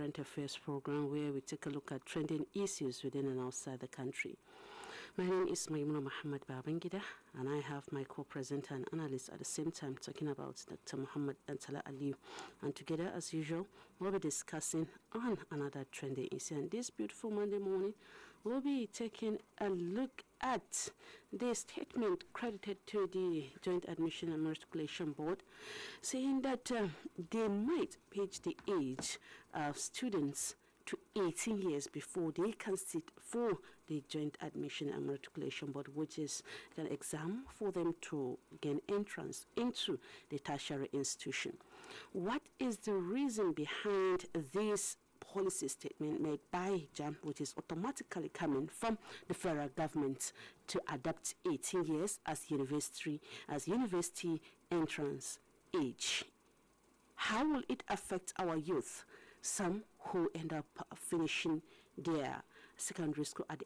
Current Affairs program where we take a look at trending issues within and outside the country. My name is Maimuna Muhammad Babangida, and I have my co-presenter and analyst at the same time talking about Dr. Muhammad Antala Aliyu. And together, as usual, we'll be discussing on another trending issue. And this beautiful Monday morning, we'll be taking a look at the statement credited to the Joint Admission and Matriculation Board, saying that they might pitch the age of students to 18 years before they can sit for the Joint Admission and Matriculation Board, which is an exam for them to gain entrance into the tertiary institution. What is the reason behind this policy statement made by JAM, which is automatically coming from the federal government to adopt 18 years as university entrance age? How will it affect our youth, some who end up finishing their secondary school at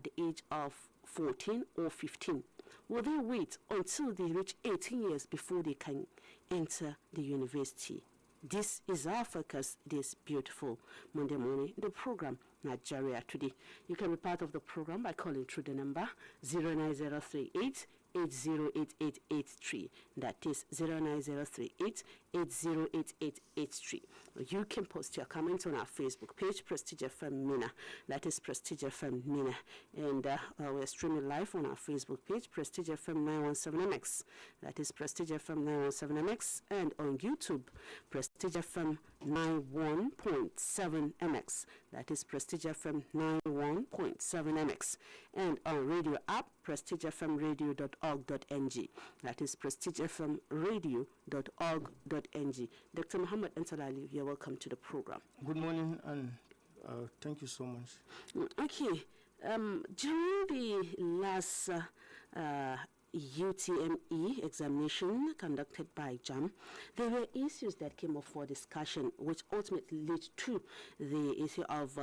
the age of 14 or 15? Will they wait until they reach 18 years before they can enter the university? This is our focus this beautiful Monday morning, the program Nigeria Today. You can be part of the program by calling through the number 09038 808883. That is 09038 808883. You can post your comments on our Facebook page, Prestigefm Mina. That is Prestigefm Mina. And we're streaming live on our Facebook page, Prestigefm91.7mx. That is Prestigefm91.7mx. And on YouTube, Prestigefm91.7mx. That is Prestigefm91.7mx. And on radio app, prestigefmradio.org.ng. That is prestigefmradio.org.ng. Dr. Muhammad Antala Aliyu, you're welcome to the program. Good morning, and thank you so much. Okay. During the last UTME examination conducted by JAM, there were issues that came up for discussion, which ultimately led to the issue of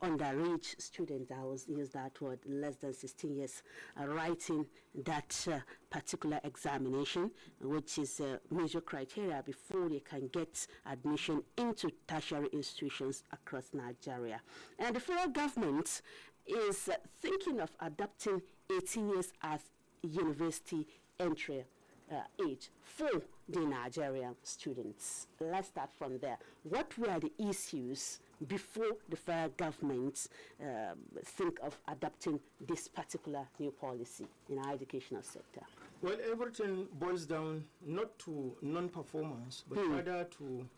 underage students, I was use that word, less than 16 years, writing that particular examination, which is a major criteria before they can get admission into tertiary institutions across Nigeria. And the federal government is thinking of adopting 18 years as university entry age for the Nigerian students. Let's start from there. What were the issues before the federal government think of adopting this particular new policy in our educational sector? Well, everything boils down not to non-performance, but rather to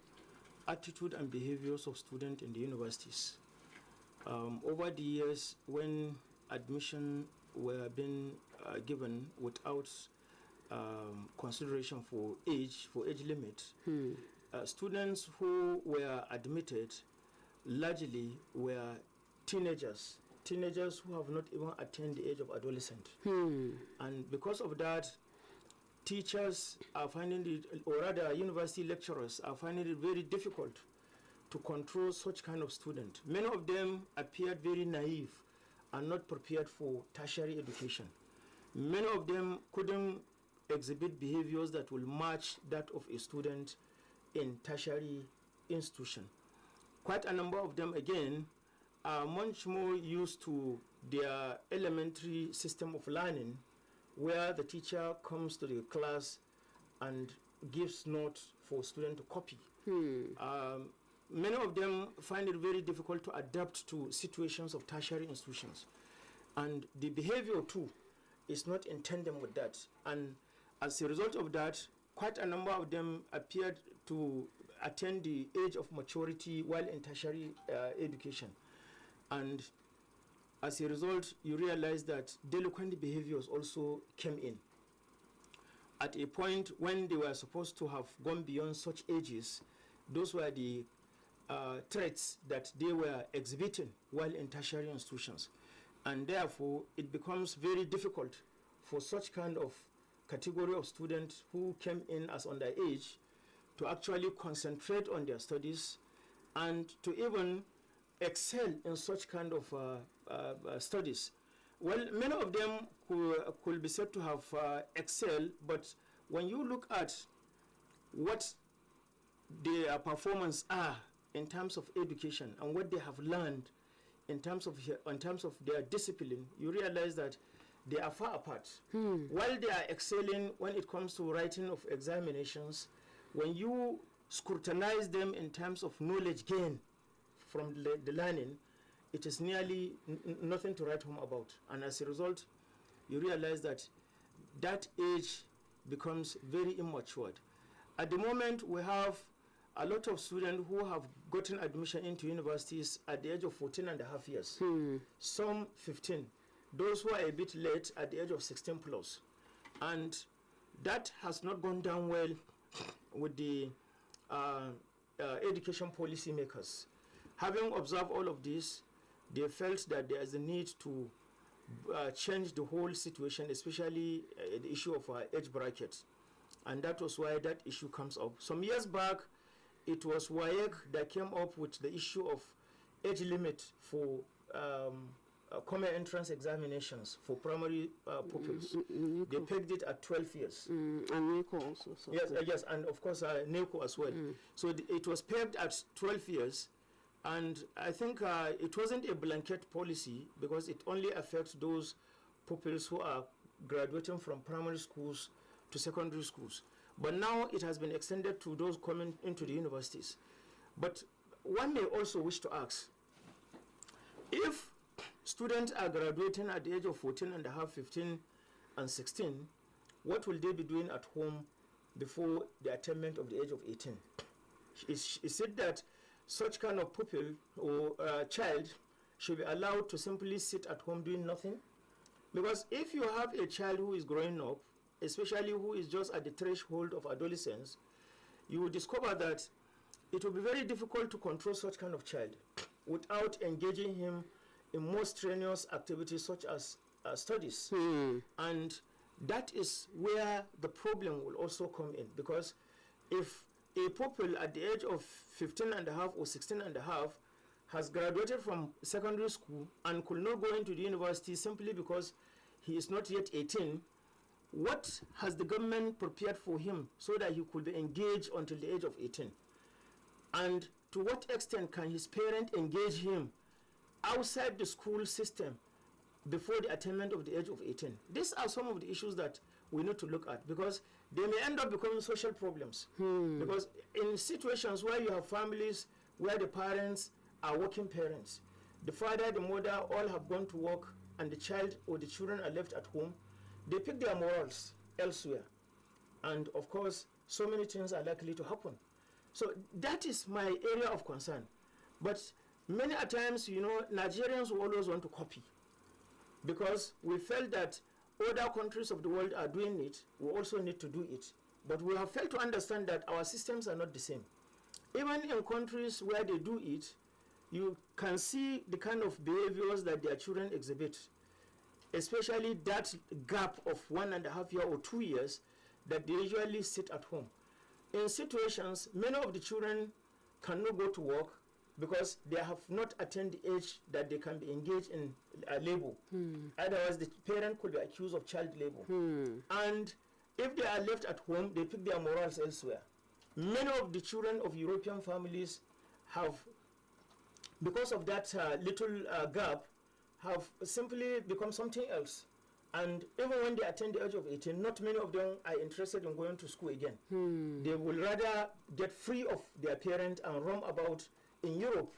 attitude and behaviors of students in the universities. Over the years, when admission were being given without consideration for age limit, students who were admitted largely were teenagers who have not even attained the age of adolescent. And because of that, teachers are finding it, or rather university lecturers are finding it very difficult to control such kind of student. Many of them appeared very naive and not prepared for tertiary education. Many of them couldn't exhibit behaviors that will match that of a student in tertiary institution. Quite a number of them, again, are much more used to their elementary system of learning, where the teacher comes to the class and gives notes for students to copy. Many of them find it very difficult to adapt to situations of tertiary institutions. And the behavior, too, is not in tandem with that. And as a result of that, quite a number of them appeared to attain the age of maturity while in tertiary education. And as a result, you realize that delinquent behaviors also came in. At a point when they were supposed to have gone beyond such ages, those were the traits that they were exhibiting while in tertiary institutions. And therefore, it becomes very difficult for such kind of category of students who came in as underage to actually concentrate on their studies and to even excel in such kind of studies. Well, many of them could be said to have excelled, but when you look at what their performance are in terms of education and what they have learned in terms of their discipline, you realize that they are far apart. While they are excelling when it comes to writing of examinations, when you scrutinize them in terms of knowledge gain from the learning, it is nearly nothing to write home about. And as a result, you realize that that age becomes very immature. At the moment, we have a lot of students who have gotten admission into universities at the age of 14 and a half years, some 15. Those who are a bit late at the age of 16 plus. And that has not gone down well with the education policy makers. Having observed all of this, they felt that there is a need to change the whole situation, especially the issue of age bracket. And that was why that issue comes up. Some years back, it was WAEC that came up with the issue of age limit for common entrance examinations for primary pupils. They pegged it at 12 years. And NECO also. So yes, and of course NECO as well. So it was pegged at 12 years. And I think it wasn't a blanket policy because it only affects those pupils who are graduating from primary schools to secondary schools. But now it has been extended to those coming into the universities. But one may also wish to ask, if students are graduating at the age of 14 and a half, 15 and 16, what will they be doing at home before the attainment of the age of 18? Is it that such kind of pupil or child should be allowed to simply sit at home doing nothing? Because if you have a child who is growing up, especially who is just at the threshold of adolescence, you will discover that it will be very difficult to control such kind of child without engaging him in more strenuous activities such as studies. And that is where the problem will also come in, because if a pupil at the age of 15 and a half or 16 and a half has graduated from secondary school and could not go into the university simply because he is not yet 18, what has the government prepared for him so that he could be engaged until the age of 18? And to what extent can his parent engage him outside the school system before the attainment of the age of 18? These are some of the issues that we need to look at, because they may end up becoming social problems. Because in situations where you have families where the parents are working parents, the father, the mother all have gone to work, and the child or the children are left at home, they pick their morals elsewhere. And of course, so many things are likely to happen. So that is my area of concern. But many a times, you know, Nigerians will always want to copy, because we felt that other countries of the world are doing it, we also need to do it. But we have failed to understand that our systems are not the same. Even in countries where they do it, you can see the kind of behaviors that their children exhibit, especially that gap of 1.5 years or 2 years that they usually sit at home. In situations, many of the children cannot go to work because they have not attained the age that they can be engaged in labor. Otherwise, the parent could be accused of child labor. And if they are left at home, they pick their morals elsewhere. Many of the children of European families have, because of that little gap, have simply become something else. And even when they attain the age of 18, not many of them are interested in going to school again. They will rather get free of their parent and roam about in Europe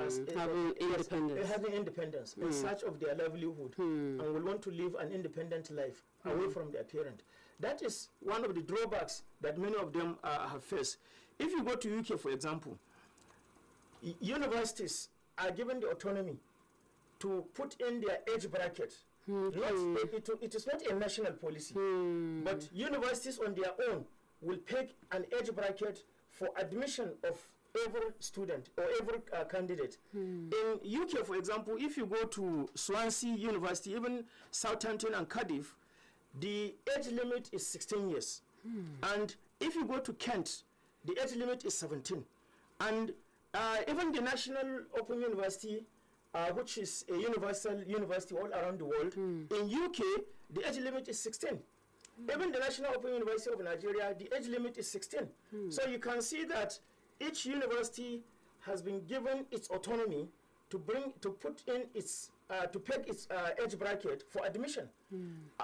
as having independence in search of their livelihood, and will want to live an independent life away from their parent. That is one of the drawbacks that many of them have faced. If you go to UK, for example, universities are given the autonomy to put in their age bracket. It is not a national policy, but universities on their own will peg an age bracket for admission of every student or every candidate. In UK, for example, if you go to Swansea University, even Southampton and Cardiff, the age limit is 16 years. And if you go to Kent, the age limit is 17. And even the National Open University, which is a universal university all around the world, in UK, the age limit is 16. Even the National Open University of Nigeria, the age limit is 16. So you can see that each university has been given its autonomy to put in its to peg its age bracket for admission.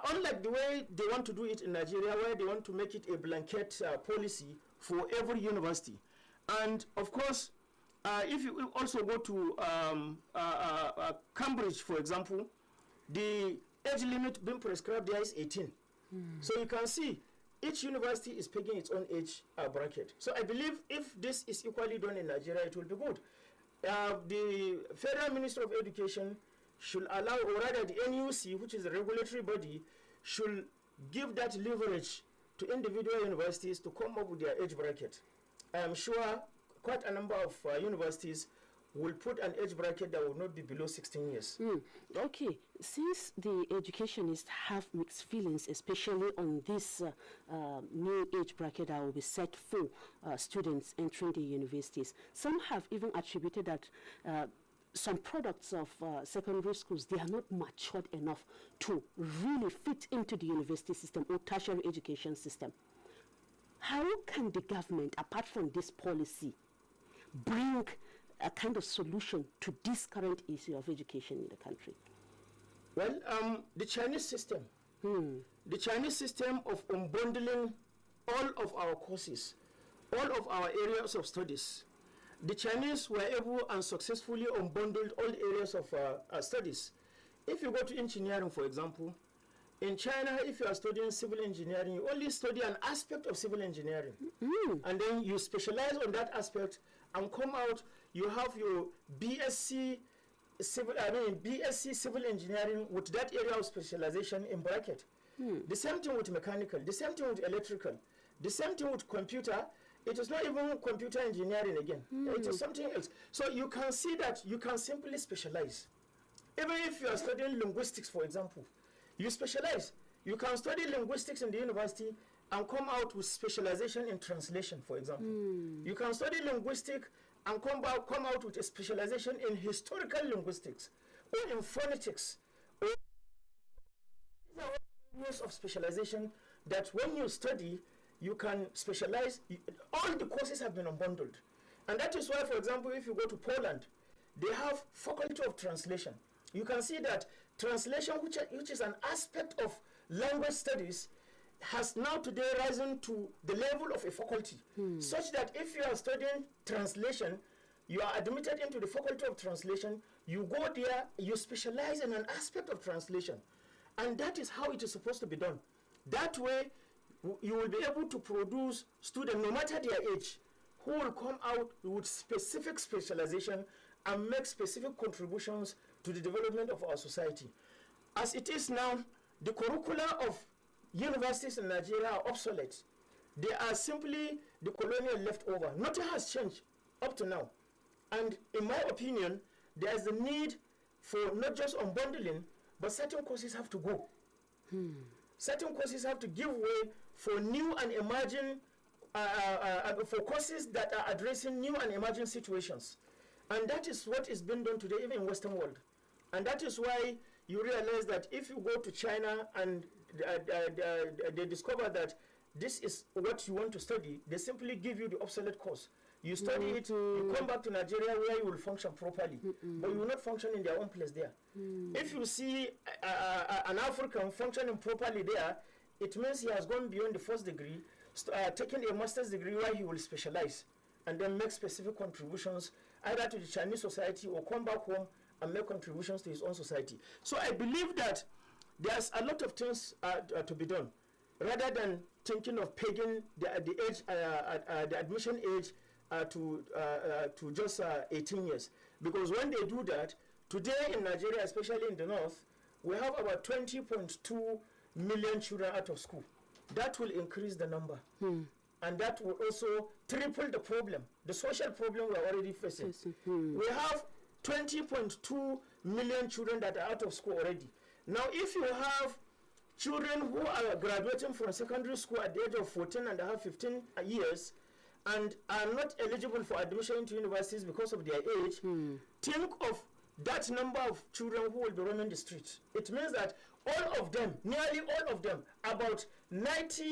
Unlike the way they want to do it in Nigeria, where they want to make it a blanket policy for every university. And of course, if you also go to Cambridge, for example, the age limit being prescribed there is 18. So you can see each university is pegging its own age bracket. So I believe if this is equally done in Nigeria, it will be good. The Federal Ministry of Education should allow, or rather the NUC, which is a regulatory body, should give that leverage to individual universities to come up with their age bracket. I am sure quite a number of universities will put an age bracket that will not be below 16 years. Okay, since the educationists have mixed feelings, especially on this new age bracket that will be set for students entering the universities, some have even attributed that some products of secondary schools, they are not matured enough to really fit into the university system or tertiary education system. How can the government, apart from this policy, bring a kind of solution to this current issue of education in the country? Well, the Chinese system, the Chinese system of unbundling all of our courses, all of our areas of studies. The Chinese were able and successfully unbundled all areas of studies. If you go to engineering, for example, in China, if you are studying civil engineering, you only study an aspect of civil engineering. And then you specialize on that aspect and come out, you have your BSc civil engineering with that area of specialization in bracket. The same thing with mechanical, the same thing with electrical, the same thing with computer. It is not even computer engineering again. It is something else. So you can see that you can simply specialize. Even if you are studying linguistics, for example, you specialize. You can study linguistics in the university and come out with specialization in translation, for example. You can study linguistics and come out with a specialization in historical linguistics or in phonetics. These are areas of specialization that when you study, you can specialize. All the courses have been unbundled. And that is why, for example, if you go to Poland, they have faculty of translation. You can see that translation, which is an aspect of language studies, has now today risen to the level of a faculty, such that if you are studying translation, you are admitted into the faculty of translation, you go there, you specialize in an aspect of translation. And that is how it is supposed to be done. That way, you will be able to produce students, no matter their age, who will come out with specific specialization and make specific contributions to the development of our society. As it is now, the curricula of universities in Nigeria are obsolete. They are simply the colonial leftover. Nothing has changed up to now. And in my opinion, there is a need for not just unbundling, but certain courses have to go. Certain courses have to give way for new and emerging, for courses that are addressing new and emerging situations. And that is what is being done today, even in Western world. And that is why you realize that if you go to China and they discover that this is what you want to study, they simply give you the obsolete course. You study it, you come back to Nigeria where you will function properly, but you will not function in their own place there. If you see an African functioning properly there, it means he has gone beyond the first degree, taking a master's degree where he will specialize and then make specific contributions either to the Chinese society or come back home and make contributions to his own society. So I believe that there's a lot of things to be done, rather than thinking of pegging the age, the admission age to just 18 years. Because when they do that, today in Nigeria, especially in the north, we have about 20.2 million children out of school. That will increase the number. And that will also triple the problem, the social problem we are already facing. We have 20.2 million children that are out of school already. Now, if you have children who are graduating from secondary school at the age of 14 and a half, 15 years, and are not eligible for admission into universities because of their age, think of that number of children who will be roaming the streets. It means that all of them, nearly all of them, about 90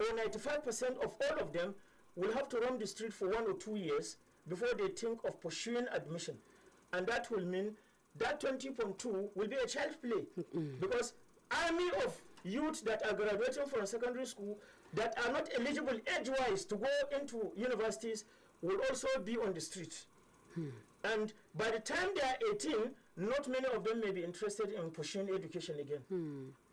or 95% of all of them will have to roam the street for 1 or 2 years. before they think of pursuing admission. And that will mean that 20.2 will be a child play. Because army of youth that are graduating from secondary school that are not eligible age-wise to go into universities will also be on the street. And by the time they are 18, not many of them may be interested in pursuing education again.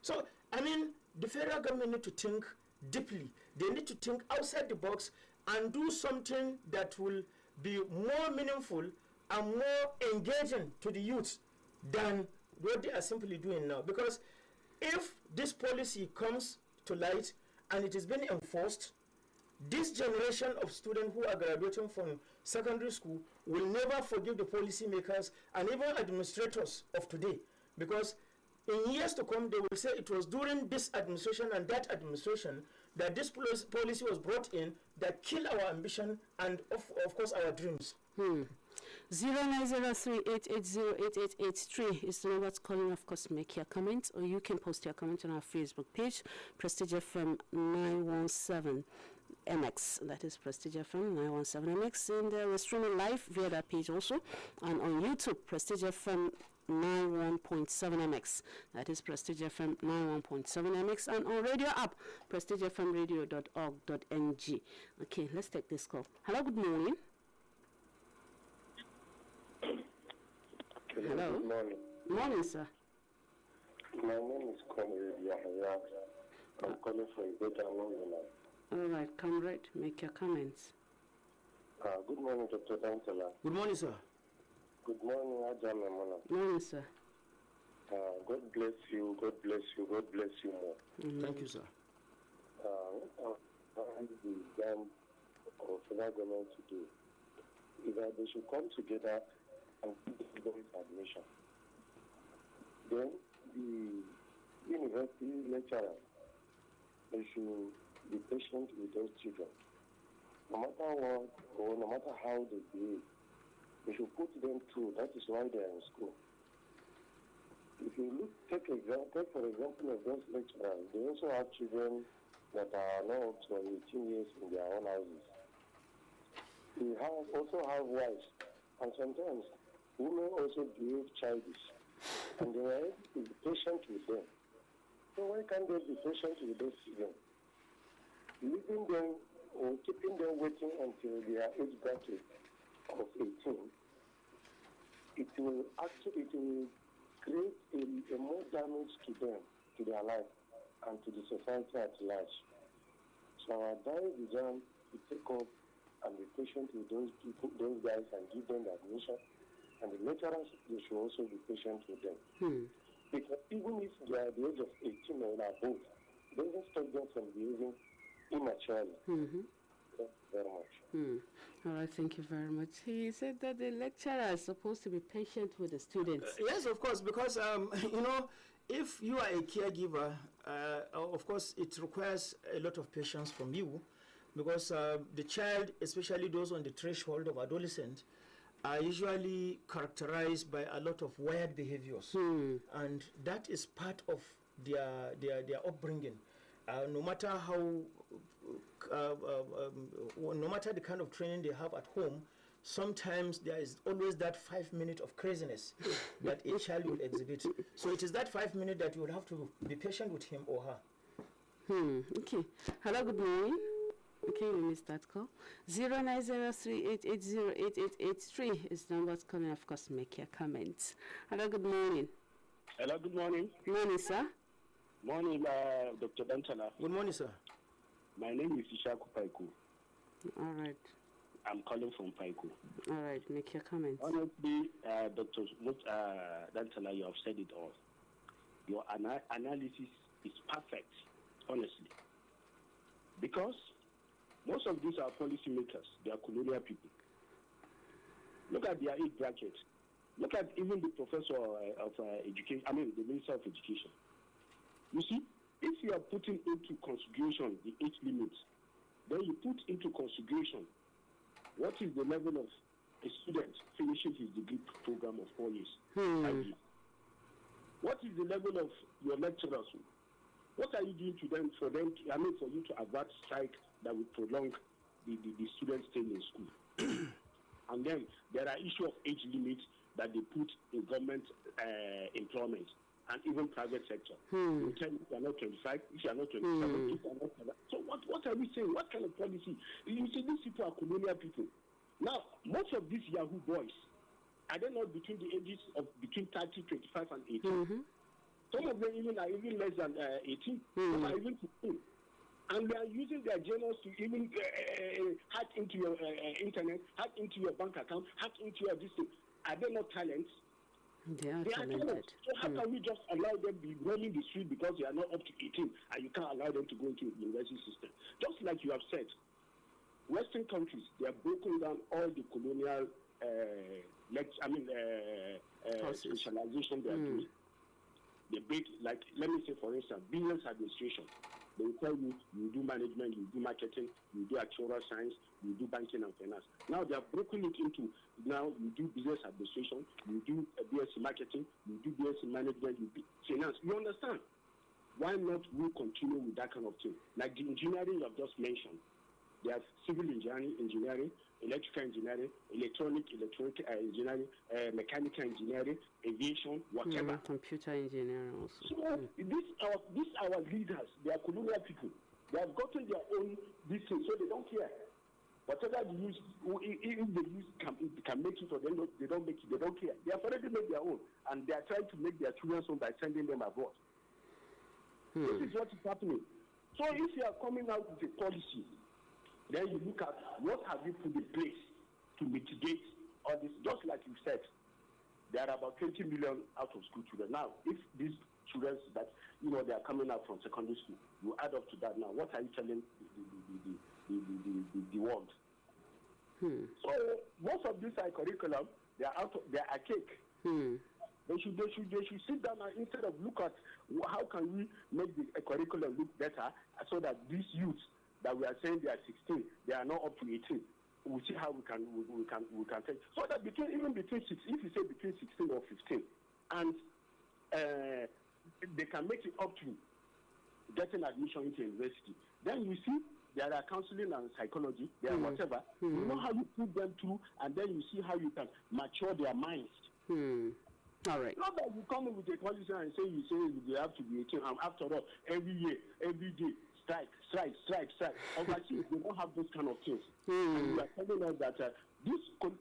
So, I mean, the federal government need to think deeply. They need to think outside the box and do something that will be more meaningful and more engaging to the youth than what they are simply doing now. Because if this policy comes to light and it is being enforced, this generation of students who are graduating from secondary school will never forgive the policymakers and even administrators of today. Because in years to come, they will say it was during this administration and that administration that this policy was brought in that killed our ambition and, of course, our dreams. 0903-880-8883 is the number to call in. Of course, make your comment, or you can post your comment on our Facebook page, Prestigefm91.7mx. That is Prestigefm91.7mx, and we're streaming live via that page also, and on YouTube, Prestigefm91.7mx. That is Prestigefm91.7mx, and on radio app, prestigefmradio.org.ng. Okay, let's take this call. Hello, good morning. Hello. Good morning. Morning, sir. My name is Comrade Yahya. I'm calling from Greater London. All right, comrade, make your comments. Good morning, Dr. Dantala. Good morning, sir. Good morning, Ajahn Memona. Morning, sir. God bless you, God bless you, God bless you more. Thank you, sir. The exam of federal government to do is that they should come together and give them admission. Then the university lecturers, they should be patient with those children. No matter what or no matter how they behave, they should put them through. That is why they are in school. If you take for example of those lecturers, they also have children that are not up to 18 years in their own houses. They also have wives, and sometimes women also behave childish, and they are able to be patient with them. So why can't they be patient with those children? Leaving them or keeping them waiting until their age bracket of 18, it will create a more damage to them, to their life, and to the society at large. So our advise is to take up and be patient with those people, those guys, and give them the admission. And the lecturers, they should also be patient with them. Because even if they are at the age of 18 or above, it doesn't stop them from behaving immaturely. Thank you very much. All right, thank you very much. He said that the lecturer is supposed to be patient with the students. Yes, of course, because, you know, if you are a caregiver, of course, it requires a lot of patience from you, because the child, especially those on the threshold of adolescent, are usually characterized by a lot of weird behaviors, and that is part of their upbringing. No matter how, no matter the kind of training they have at home, sometimes there is always that 5 minutes of craziness that a child will exhibit. So it is that 5 minutes that you will have to be patient with him or her. Okay. Hello, good morning. Okay, we missed that call. 0903-880-8883 is the number to call, and of course make your comments. Hello, good morning. Hello, good morning. Morning, sir. Morning, Dr. Dantala. Good morning, sir. My name is Ishaku Paiku. All right. I'm calling from Paiku. All right, make your comments. Honestly, Dr. Dantala, you have said it all. Your analysis is perfect, honestly. Because most of these are policymakers. They are colonial people. Look at their age bracket. Look at even the professor of education, the Minister of Education. You see, if you are putting into consideration the age limits, then you put into consideration what is the level of a student finishing his degree program of 4 years. What is the level of your lecturers? What are you doing to them for you to avert strike that will prolong the students staying in school? And then there are issues of age limits that they put in government employment and even private sector. You tell me if you are not 25, if you are not 27, if you are not 7. So what are we saying? What kind of policy? You see, these people are colonial people. Now, most of these Yahoo boys, are they not between the ages of between 30, 25, and 18? Some of them even are even less than 18. Some are even 15. And they are using their journals to even hack into your internet, hack into your bank account, hack into your district. Are they not talents? They are talented. So how can we just allow them to be roaming the street because they are not up to 18 and you can't allow them to go into the university system? Just like you have said, Western countries, they have broken down all the colonial specialization they are doing. They break, like, let me say, for instance, business administration. They will tell you, you do management, you do marketing, you do actuarial science, you do banking and finance. Now they have broken it into, now you do business administration, you do BSc marketing, you do BSc management, you do finance. You understand? Why not we continue with that kind of thing? Like the engineering you have just mentioned. They have civil engineering, electrical engineering, electronic engineering, mechanical engineering, aviation, whatever. Computer engineering also. So these our leaders, they are colonial people. They have gotten their own this thing, so they don't care. Whatever they use, if they use can make it or they don't make it, they don't care. They have already made their own, and they are trying to make their children's own by sending them abroad. This is what is happening. So if you are coming out with a policy, then you look at what have you put in place to mitigate all this. Just like you said, there are about 20 million out of school children. Now, if these children that, they are coming out from secondary school, you add up to that now, what are you telling the world? So most of these are curriculum, they are archaic. They should sit down and instead of look at how can we make the curriculum look better so that these youths that we are saying they are 16, they are not up to 18. We'll see how we can take. So that between 6, if you say between 16 or 15, and they can make it up to getting admission into university. Then you see there are counseling and psychology, there are whatever. You know how you put them through, and then you see how you can mature their minds. All right. Not that you come with a policy and say you have to be 18. And after all, every year, every day, strike. Overseas, they don't have those kind of things. And you are telling us that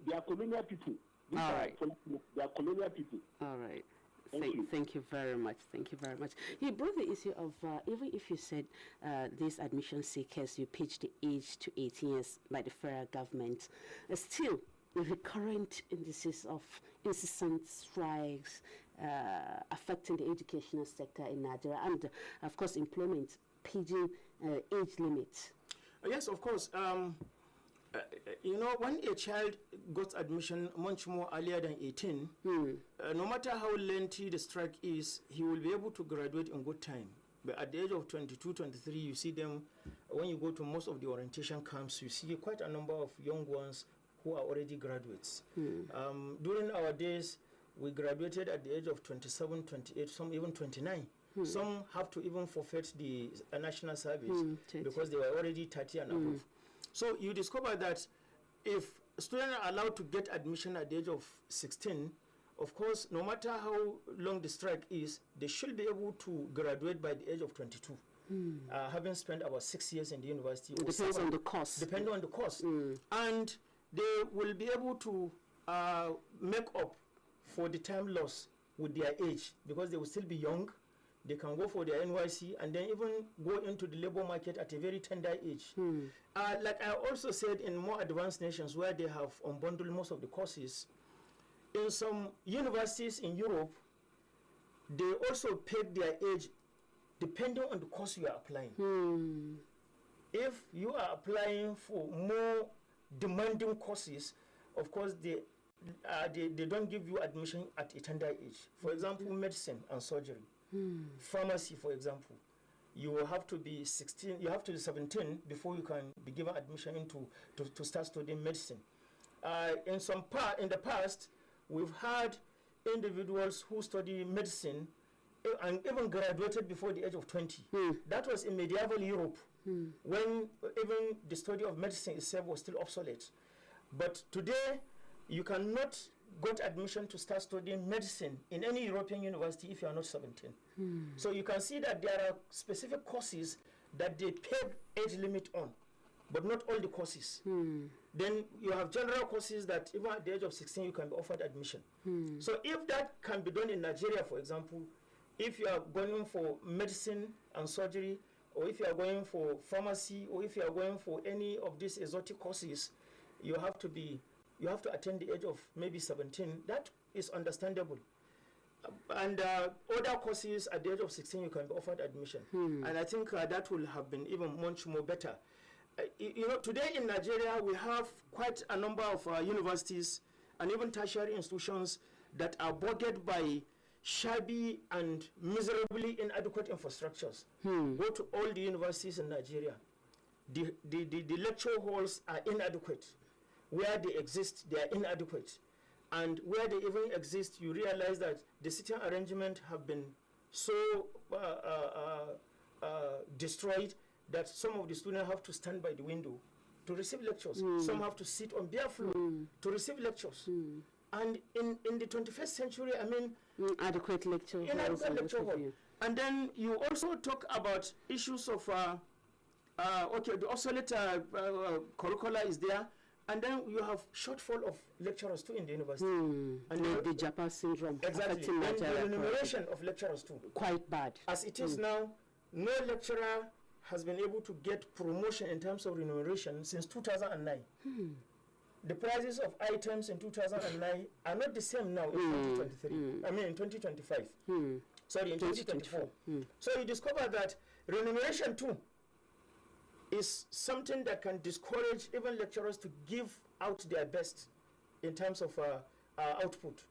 they are colonial people. They are colonial people. All right. Thank you very much. Thank you very much. You brought the issue of even if you said these admission seekers, you pitched the age to 18 years by the federal government, still the recurrent indices of incessant strikes affecting the educational sector in Nigeria, and of course employment paging age limits. Yes, of course. When a child got admission much more earlier than 18, no matter how lengthy the strike is, he will be able to graduate in good time. But at the age of 22, 23, you see them, when you go to most of the orientation camps, you see quite a number of young ones who are already graduates. During our days, we graduated at the age of 27, 28, some even 29. Some have to even forfeit the national service because they were already 30 and above. So you discover that if students are allowed to get admission at the age of 16, of course, no matter how long the strike is, they should be able to graduate by the age of 22. Having spent about 6 years in the university. Depends on the course. Depending on the course. And they will be able to make up for the time lost with their age because they will still be young. They can go for their NYC and then even go into the labor market at a very tender age. Like I also said, in more advanced nations where they have unbundled most of the courses, in some universities in Europe, they also peg their age depending on the course you are applying. If you are applying for more demanding courses, of course, they don't give you admission at a tender age. For example, medicine and surgery. Pharmacy, for example, you will have to be 16. You have to be 17 before you can be given admission to start studying medicine. In the past, we've had individuals who study medicine and even graduated before the age of 20. That was in medieval Europe, when even the study of medicine itself was still obsolete. But today, you cannot get admission to start studying medicine in any European university if you are not 17. So you can see that there are specific courses that they peg age limit on, but not all the courses. Then you have general courses that even at the age of 16 you can be offered admission. So if that can be done in Nigeria, for example, if you are going for medicine and surgery, or if you are going for pharmacy, or if you are going for any of these exotic courses, you have to attain the age of maybe 17. That is understandable. And other courses at the age of 16 you can be offered admission. And I think that will have been even much more better. You know, today in Nigeria we have quite a number of universities and even tertiary institutions that are bogged by shabby and miserably inadequate infrastructures. Go to all the universities in Nigeria. The lecture halls are inadequate. Where they exist, they are inadequate. And where they even exist, you realize that the sitting arrangement have been so destroyed that some of the students have to stand by the window to receive lectures. Some have to sit on bare floor to receive lectures. And in the 21st century, I mean, inadequate lecture hall. And then you also talk about issues of okay, the obsolete curricula is there, and then you have shortfall of lecturers too in the university. And the Japan syndrome. Exactly. And the remuneration of lecturers too. Quite bad. As it is now, no lecturer has been able to get promotion in terms of remuneration since 2009. The prices of items in 2009 are not the same now in 2023. I mean in 2025. Sorry, in 2024. So you discover that remuneration too is something that can discourage even lecturers to give out their best in terms of output.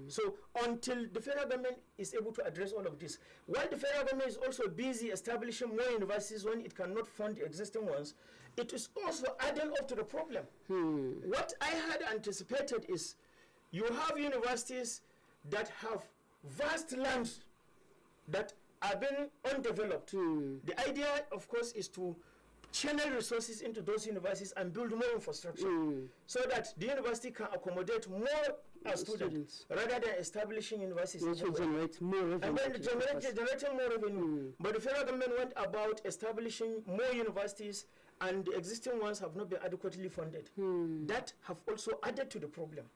So until the federal government is able to address all of this, while the federal government is also busy establishing more universities when it cannot fund the existing ones, it is also adding up to the problem. What I had anticipated is you have universities that have vast lands that are being undeveloped. The idea, of course, is to channel resources into those universities and build more infrastructure so that the university can accommodate more students rather than establishing universities. Which will generate more revenue. And then generating more revenue. But the federal government went about establishing more universities and the existing ones have not been adequately funded. That have also added to the problem.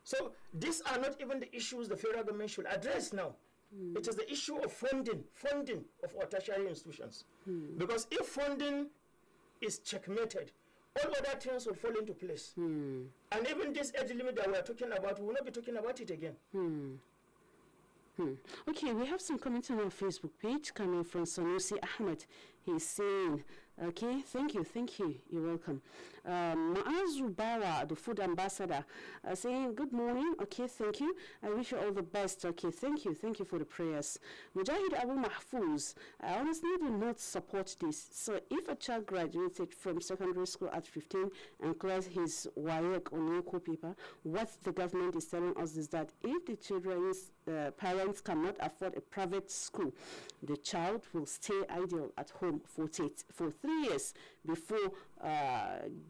So these are not even the issues the federal government should address now. It is the issue of funding of our tertiary institutions. Because if funding is checkmated, all other things will fall into place. And even this age limit that we are talking about, we will not be talking about it again. Okay, we have some comments on our Facebook page coming from Sanusi Ahmed. He's saying, okay, thank you, you're welcome. Maazu Bawa, the food ambassador, saying, good morning, okay, thank you. I wish you all the best, okay, thank you for the prayers. Mujahid Abu Mahfouz, I honestly do not support this. So if a child graduated from secondary school at 15 and clears his WAEC or NECO paper, what the government is telling us is that if the children's parents cannot afford a private school, the child will stay idle at home for 3 years before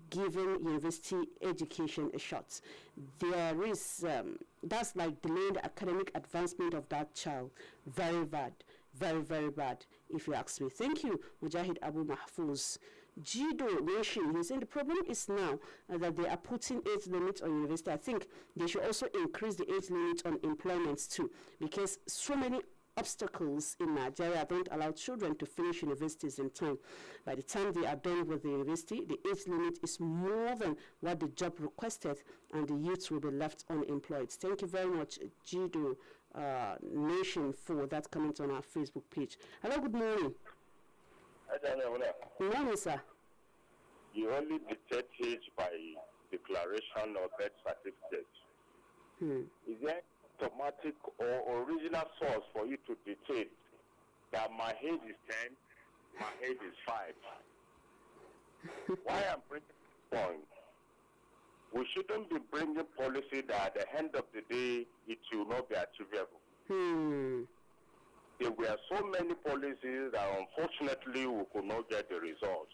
giving university education a shot. There is, that's like delaying the academic advancement of that child. Very bad, very bad, if you ask me. Thank you, Mujahid Abu Mahfouz. Jido Nation, he's saying the problem is now that they are putting age limits on university. I think they should also increase the age limit on employments too, because so many obstacles in Nigeria don't allow children to finish universities in time. By the time they are done with the university, the age limit is more than what the job requested, and the youth will be left unemployed. Thank you very much, Jido Nation, for that comment on our Facebook page. Hello, good morning. Good morning, sir. You only detect age by declaration or birth certificate. Is there automatic or original source for you to dictate that my age is 10, my age is 5? Why I'm bringing this point? We shouldn't be bringing policy that at the end of the day it will not be achievable. There were so many policies that unfortunately we could not get the results.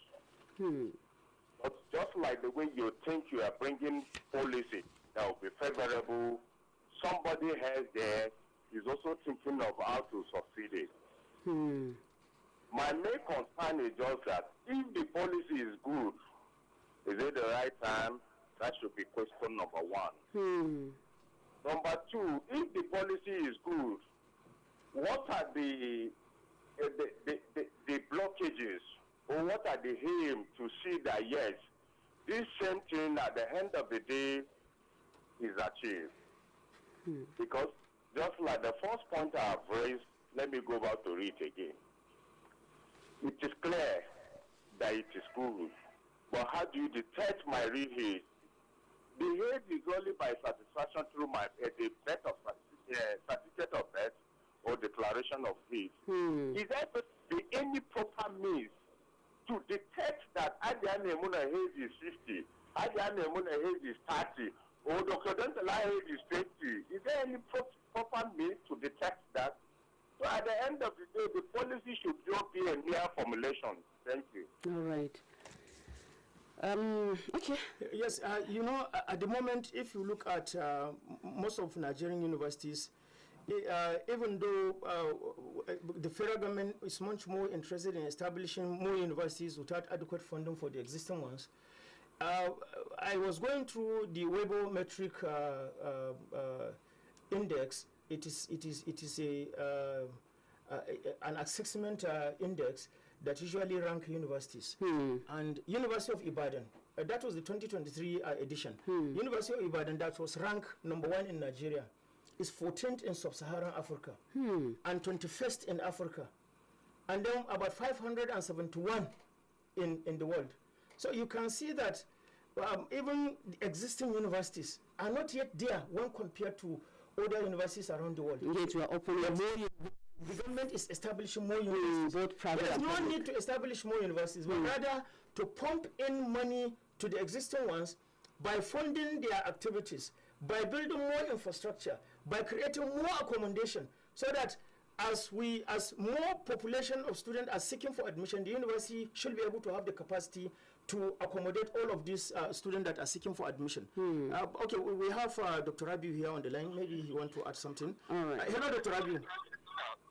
But just like the way you think you are bringing policy that will be favorable. Somebody else there is also thinking of how to succeed it. My main concern is just that if the policy is good, is it the right time? That should be question number one. Number two, if the policy is good, what are the blockages, or what are the aims to see that yes, this same thing at the end of the day is achieved? Because just like the first point I have raised, let me go back to it again. It is clear that it is good, but how do you detect my real hate? The hate is only by satisfaction through the birth of certificate of birth or declaration of hate. Is there to be any proper means to detect that Adrian Emuna hate is 50, Adrian Emuna hate is 30, or Dr. Dantala hate is 20? Is there any proper means to detect that? So at the end of the day, the policy should just be a mere formulation. Thank you. All right. Okay. Yes, you know, at the moment, if you look at most of Nigerian universities, even though the federal government is much more interested in establishing more universities without adequate funding for the existing ones, I was going through the Weibo metric index. It is an assessment index that usually rank universities. And University of Ibadan, that was the 2023 edition. University of Ibadan, that was ranked #1 in Nigeria, is 14th in sub-Saharan Africa and 21st in Africa, and then about 571 in the world. So you can see that even the existing universities are not yet there when compared to other universities around the world. Yet we are opening more. The government is establishing more universities. Both private There is and no public. need to establish more universities, but rather to pump in money to the existing ones by funding their activities, by building more infrastructure, by creating more accommodation, so that as more population of students are seeking for admission, the university should be able to have the capacity to accommodate all of these students that are seeking for admission. Okay, we have Dr. Rabiu here on the line. Maybe he wants to add something. All right. Hello, Dr. Rabiu.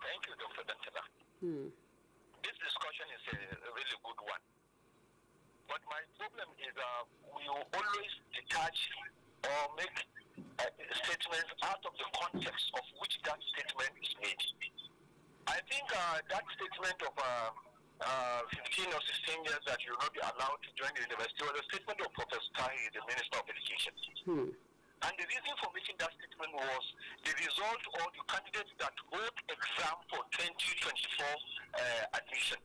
Thank you, Dr. Dantala. This discussion is a really good one. But my problem is we will always detach or make statements out of the context of which that statement is made. I think that statement of 15 or 16 years that you will not be allowed to join the university was a statement of Professor Tahi, the Minister of Education. And the reason for making that statement was the result or the candidates that wrote exam for 2024 admission.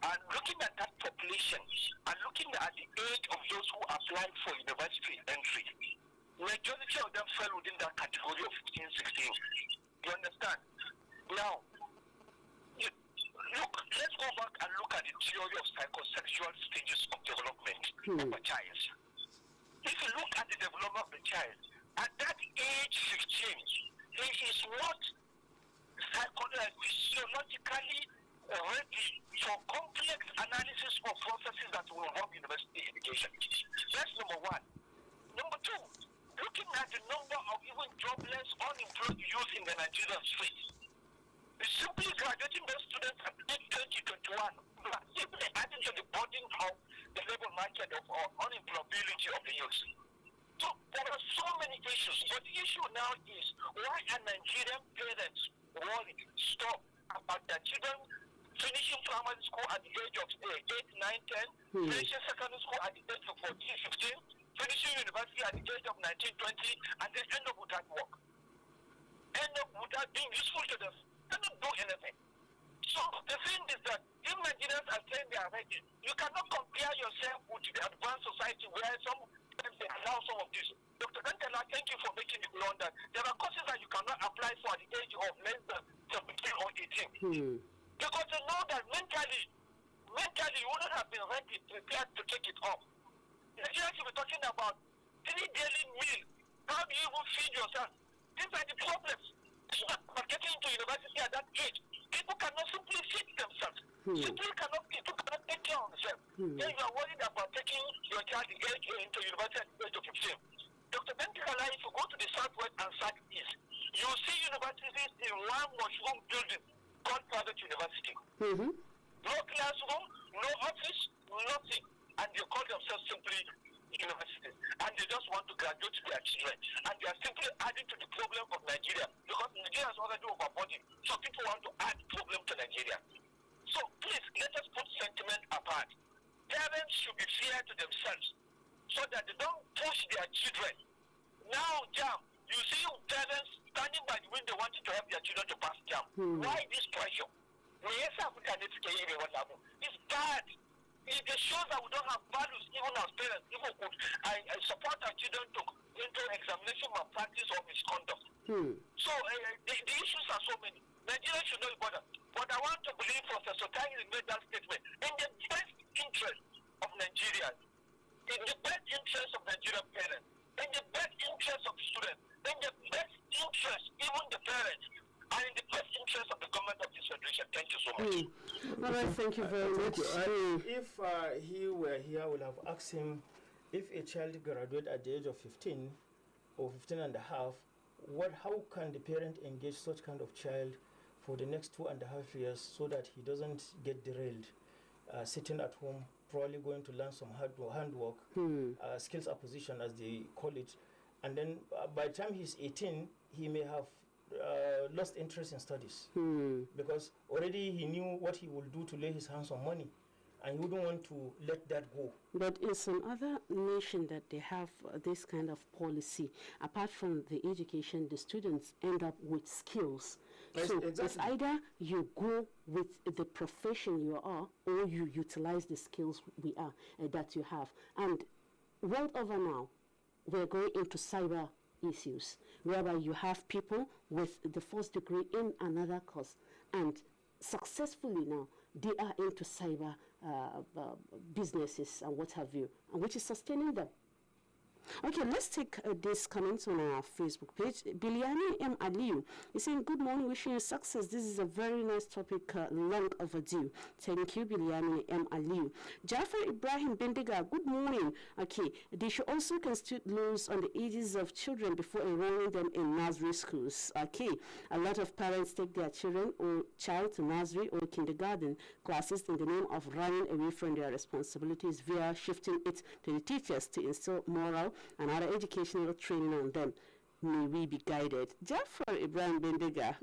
And looking at that population and looking at the age of those who applied for university entry, majority of them fell within that category of 15, 16. You understand? Now, look, let's go back and look at the theory of psychosexual stages of development of a child. If you look at the development of the child, at that age 15, he is not physiologically ready for complex analysis of processes that will involve university education. That's number one. Number two, looking at the number of even jobless, unemployed youth in the Nigerian streets, simply graduating those students at age 2021, simply adding to the burden of the labor market of unemployability of the youth. So there are so many issues, but the issue now is why are Nigerian parents worried, stop about their children finishing primary school at the age of 8, 9, 10, finishing secondary school at the age of 14, 15, finishing university at the age of 19, 20, and then end up without work. End up without being useful to them. Cannot do anything. So the thing is that if Nigerians are saying they are ready, you cannot compare yourself with the advanced society where sometimes they allow some of this. Dr. Dantala, thank you for making it known that there are courses that you cannot apply for at the age of less than 17 or 18. Because you know that mentally you wouldn't have been ready, prepared to take it up. Nigerians will be talking about 3 daily meals. How do you even feed yourself? These are the problems. But getting into university at that age, people cannot simply feed themselves. People cannot take care of themselves. Then you are worried about taking your child into university at the age of 15. Dr. Bentikala, if you go to the southwest and southeast, you see universities in one mushroom building called private university. Mm-hmm. No classroom, no office, nothing. And they call themselves simply universities. And they just want to graduate their children. And they are simply adding to the problem of Nigeria. Because Nigeria is already overburdened. So people want to add problem to Nigeria. So please, let us put sentiment apart. Parents should be fair to themselves so that they don't push their children. Now, jam, you see parents standing by the window wanting to help their children to pass jam. Why this pressure? It's bad. It shows that we don't have values even as parents. Even could I support our children to into examination malpractice or misconduct. So the issues are so many. Nigeria should not bother. But I want to believe Professor Tahir made that statement in the best interest of Nigerians, in the best interest of Nigerian parents, in the best interest of students, in the best interest even the parents, and in the best interest of the government of this federation. Thank you so much. All right, thank you very much. If he were here, I would have asked him if a child graduates at the age of 15 or 15 and a half, how can the parent engage such kind of child for the next 2.5 years so that he doesn't get derailed, sitting at home, probably going to learn some handwork, skills acquisition as they call it, and then by the time he's 18, he may have lost interest in studies because already he knew what he would do to lay his hands on money, and he wouldn't want to let that go. But in some other nation that they have this kind of policy, apart from the education, the students end up with skills. So exactly. It's either you go with the profession you are, or you utilize the skills that you have. And world over now, we're going into cyber issues, whereby you have people with the first degree in another course, and successfully now they are into cyber businesses and what have you, and which is sustaining them. Okay, let's take this comment on our Facebook page. Biliani M. Aliyu is saying, good morning, wishing you success. This is a very nice topic, long overdue. Thank you, Biliani M. Aliyu. Jafar Ibrahim Bendiga, good morning. Okay, they should also constitute laws on the ages of children before enrolling them in nursery schools. Okay, a lot of parents take their children or child to nursery or kindergarten classes in the name of running away from their responsibilities via shifting it to the teachers to instill moral and other educational training on them. May we be guided. Jafar Ibrahim Bendiga.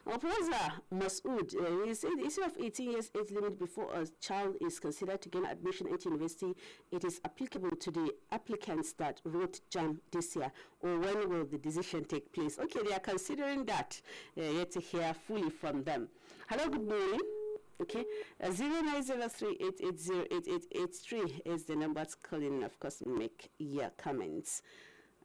Opposer Masood, he said the issue of 18 years age limit before a child is considered to gain admission into university, it is applicable to the applicants that wrote JAM this year, or when will the decision take place? Okay, they are considering that. Yet to hear fully from them. Hello, good morning. Okay, 0903-880-8883 is the number to call in, of course, make your comments.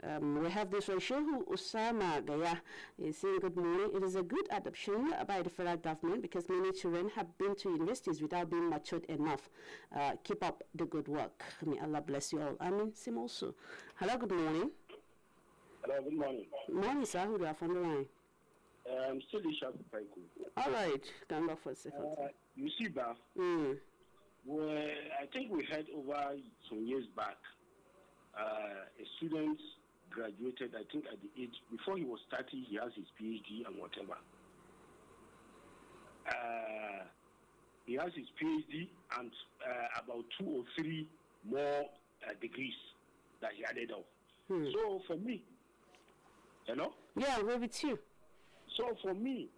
We have this one, Shehu Usama Gaya is saying, good morning. It is a good adoption by the federal government because many children have been to universities without being matured enough. Keep up the good work. May Allah bless you all. Amin. Sim also. Hello, good morning. Hello, good morning. Morning, sir. Who do I have on the line? I'm still Isha Paiku. All right. Come back for a second. You see, Ba, I think we heard over some years back, a student graduated, I think at the age, before he was 30, he has his PhD and whatever. He has his PhD and about 2 or 3 more degrees that he added up. So for me, Yeah, we're with you. So for me,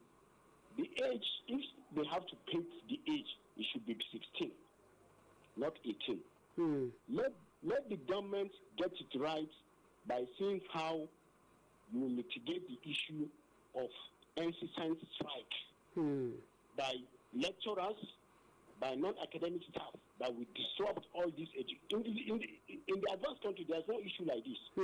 the age, if they have to pick the age, it should be 16, not 18. Let the government get it right by seeing how you mitigate the issue of NC-Science strike by lecturers, by non-academic staff that will disrupt all this in the advanced country. There's no issue like this. So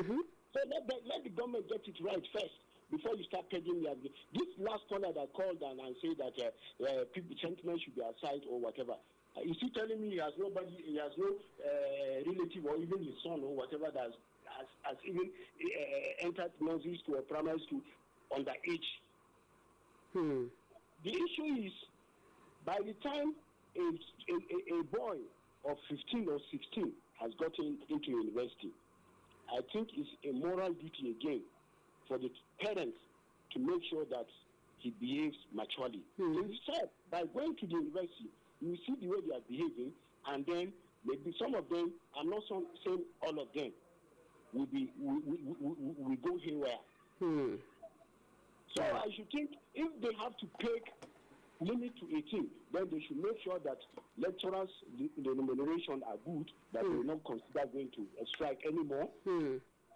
let the government get it right first before you start pegging this last caller that called and say that people sentiment should be aside or whatever. Is he telling me he has no relative or even his son or whatever that has even entered nursery school or primary school underage? The issue is, by the time a boy of 15 or 16 has gotten into university, I think it's a moral duty again for the parents to make sure that he behaves maturely. Instead, by going to the university, you see the way they are behaving, and then maybe some of them, I'm not saying all of them, will go haywire. So I should think if they have to take limit to 18, then they should make sure that lecturers, the remuneration are good, that they will not consider going to a strike anymore.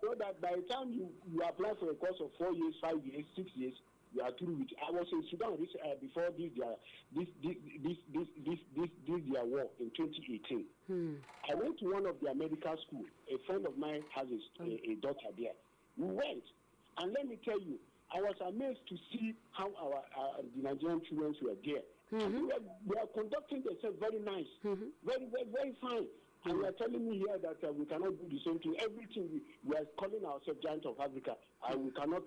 So that by the time you apply for a course of 4 years, 5 years, 6 years, you are through with. I was in Sudan before this their war in 2018. I went to one of their medical schools. A friend of mine has a daughter there. We went, and let me tell you, I was amazed to see how the Nigerian children were there. They are conducting themselves very nice, very, very, very fine. And you are telling me here that we cannot do the same thing. Everything we are calling ourselves giant of Africa, and we cannot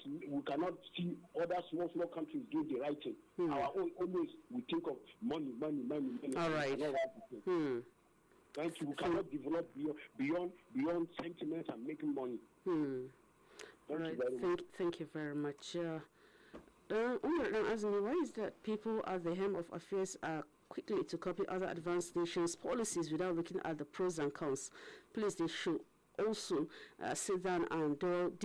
see other small countries do the right thing. Our own always we think of money. All right. Thank you. We cannot develop beyond sentiment and making money. All right. Thank you very much. Ask me, why is that people at the helm of affairs are quickly to copy other advanced nations' policies without looking at the pros and cons? Please, they should also sit down and dive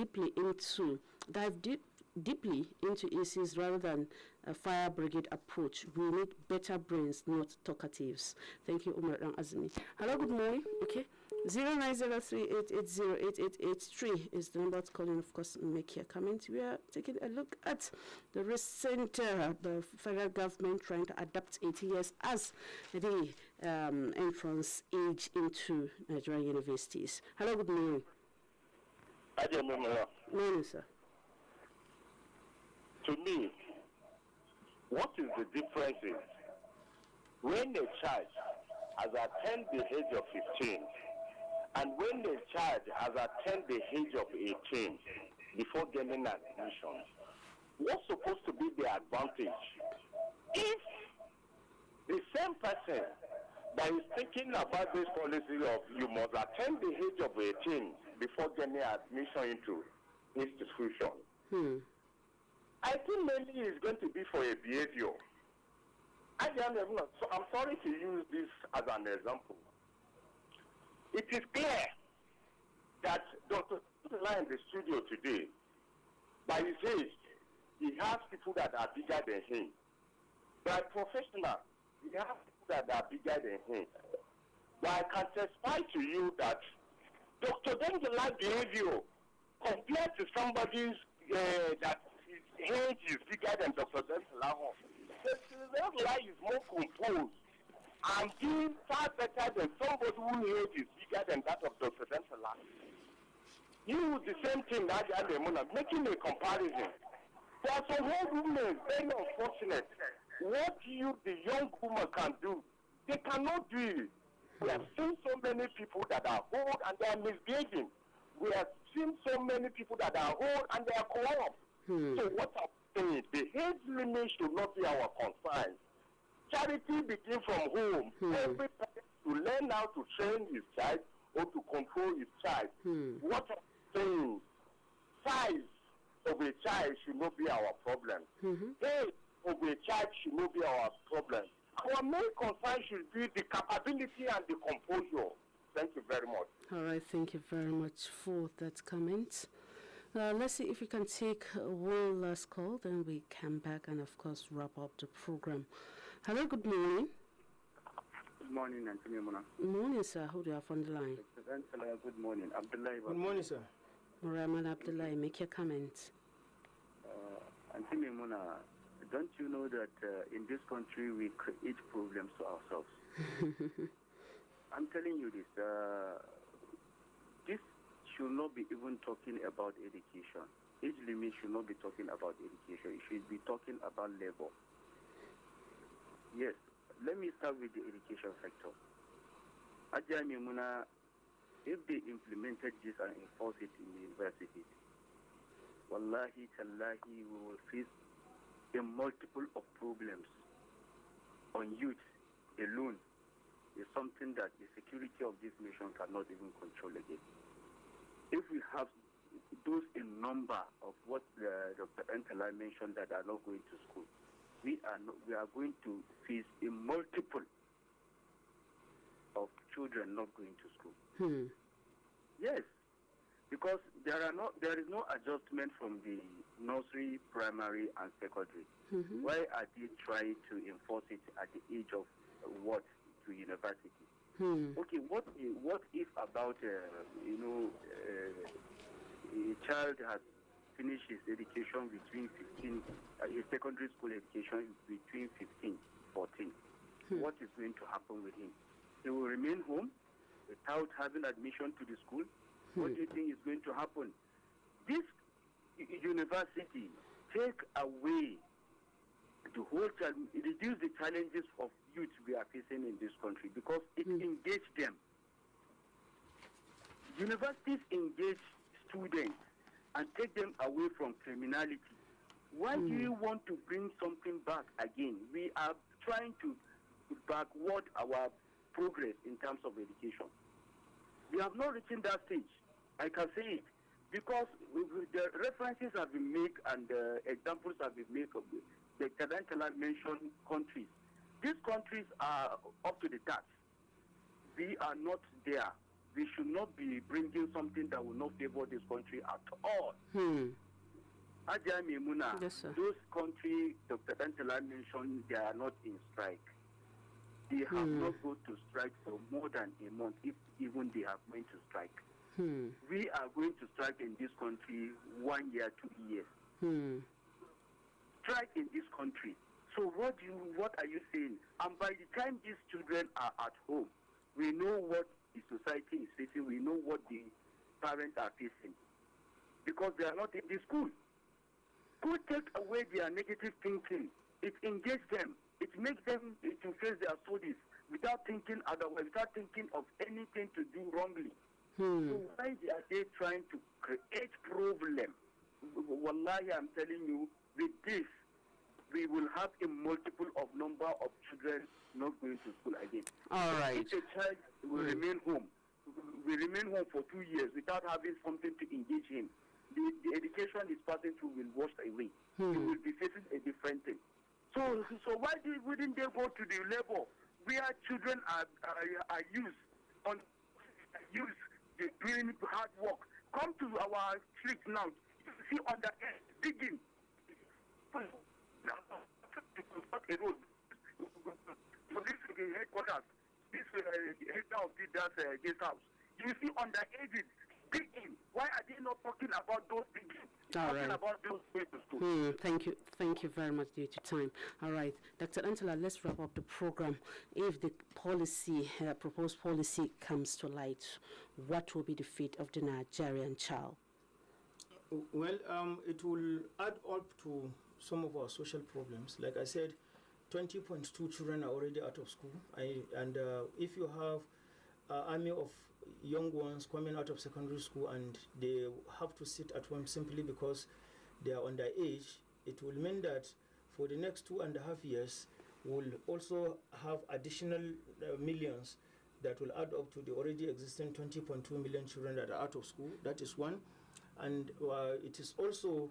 deeply into issues rather than a fire brigade approach. We need better brains, not talkatives. Thank you, Umar Azmi. Hello, good morning. Okay. 090388088883 is the number to call in, of course, make your comment. We are taking a look at the recent the federal government trying to adapt 80 years as the entrance age into Nigerian universities. Hello, good morning. Morning, sir. To me, what is the difference is when a child has attained the age of 15 and when the child has attained the age of 18 before getting admission, what's supposed to be the advantage? If the same person that is thinking about this policy of you must attain the age of 18 before getting admission into institution, I think mainly it's going to be for a behavior. I'm sorry to use this as an example. It is clear that Dr. in the studio today, by his age, he has people that are bigger than him. By professional, he has people that are bigger than him. But I can testify to you that Dr. Dengela's behavior compared to somebody's that his age is bigger than Dr. Dengela, Dengela is more composed and doing far better than somebody whose age is bigger than that of Dr. Dengela. You do the same thing that making a comparison. There are some old women, very unfortunate. What you, the young woman, can do, they cannot do it. We have seen so many people that are old and they are misbehaving. We have seen so many people that are old and they are corrupt. So what I'm saying, the age limit should not be our concern. Charity begins from home. Every parent to learn how to train his child or to control his child. What I'm saying, size of a child should not be our problem. Age of a child should not be our problem. Our main concern should be the capability and the composure. Thank you very much. All right, thank you very much for that comment. Let's see if we can take one last call, then we come back and, of course, wrap up the program. Hello, good morning. Good morning, Anthony Mona. Good morning, sir. Who do you have on the line? Good morning. Abdullah. Good morning, sir. Rahman Abdullah, make your comments. Anthony Mona, don't you know that in this country we create problems to ourselves? I'm telling you this. This should not be even talking about education. Age limit should not be talking about education. It should be talking about labor. Yes, let me start with the education sector. Ajay Mimuna, if they implemented this and enforced it in the universities, wallahi, tallahi, we will face a multiple of problems on youth alone. Is something that the security of this nation cannot even control again. if we have those in number of what Dr. Entala mentioned that are not going to school, we are going to face a multiple of children not going to school. Yes, because there is no adjustment from the nursery, primary, and secondary. Why are they trying to enforce it at the age of what to university? Okay, what if about a child has finished his education between 15, his secondary school education between 15, 14? What is going to happen with him? He will remain home without having admission to the school? What do you think is going to happen? This university take away the whole reduce the challenges of youth we are facing in this country because it engage them. Universities engage students and take them away from criminality. Why do you want to bring something back again? We are trying to backward our progress in terms of education. We have not reached that stage. I can say it because the references have been made and examples have been made of the Kadantala mentioned countries. These countries are up to the task. We are not there. We should not be bringing something that will not favor this country at all. Ajay Mimuna, yes, sir. those countries Dr. Dantala mentioned, they are not in strike. They have not gone to strike for more than a month, if even they are going to strike. We are going to strike in this country 1 year, 2 years. Strike in this country. So what are you saying? And by the time these children are at home, we know what the society is facing. We know what the parents are facing because they are not in the school. School take away their negative thinking. It engages them. It makes them to face their studies without thinking otherwise, without thinking of anything to do wrongly. So why are they trying to create problem? Wallahi, I'm telling you, with this, we will have a multiple of number of children not going to school again. All right. If a child will remain home, for 2 years without having something to engage him, the education he's passing through will wash away. He will be facing a different thing. So why wouldn't they go to the labor where children are used doing hard work? Come to our streets now. You see on the end, digging. A road. For this headquarters, this head of this guest house. You see on the edges, digging. Why are they not talking about those digging? All talking right. about those places too. Thank you very much due to time. All right, Dr. Antala, let's wrap up the program. If the policy, proposed policy comes to light, what will be the fate of the Nigerian child? Well, it will add up to some of our social problems. Like I said, 20.2 children are already out of school. If you have an army of young ones coming out of secondary school and they have to sit at home simply because they are underage, it will mean that for the next 2.5 years, we'll also have additional millions that will add up to the already existing 20.2 million children that are out of school. That is one. And it is also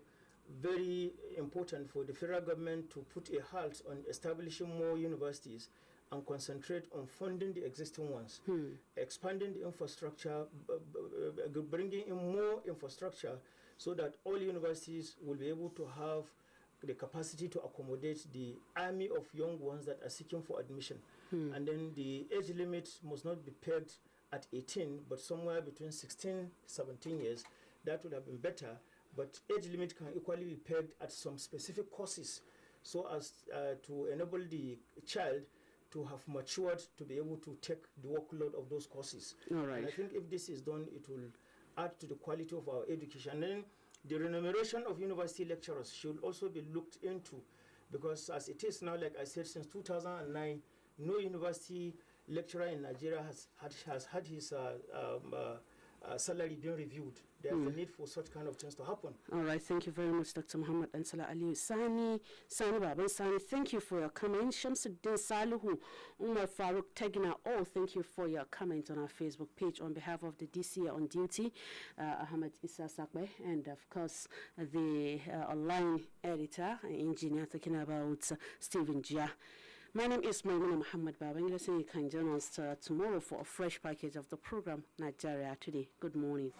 very important for the federal government to put a halt on establishing more universities and concentrate on funding the existing ones, expanding the infrastructure, bringing in more infrastructure so that all universities will be able to have the capacity to accommodate the army of young ones that are seeking for admission. And then the age limit must not be pegged at 18, but somewhere between 16, 17 years. That would have been better, but age limit can equally be pegged at some specific courses so as to enable the child to have matured to be able to take the workload of those courses. All right. And I think if this is done, it will add to the quality of our education. And then the remuneration of university lecturers should also be looked into, because as it is now, like I said, since 2009, no university lecturer in Nigeria has had his salary being reviewed. There's a need for such kind of things to happen. All right, thank you very much, Dr. Muhammad Ansala Aliyu. Sani Baban Sani, thank you for your comment. Shamsuddin Salihu, Umar Farouk Tagina, all thank you for your comment on our Facebook page. On behalf of the DCA on duty, Ahmed Issa Sakbe, and of course the online editor, engineer, talking about Stephen Jia. My name is Maimuna Muhammad Babangida, saying you can join us tomorrow for a fresh package of the program Nigeria Today. Good morning.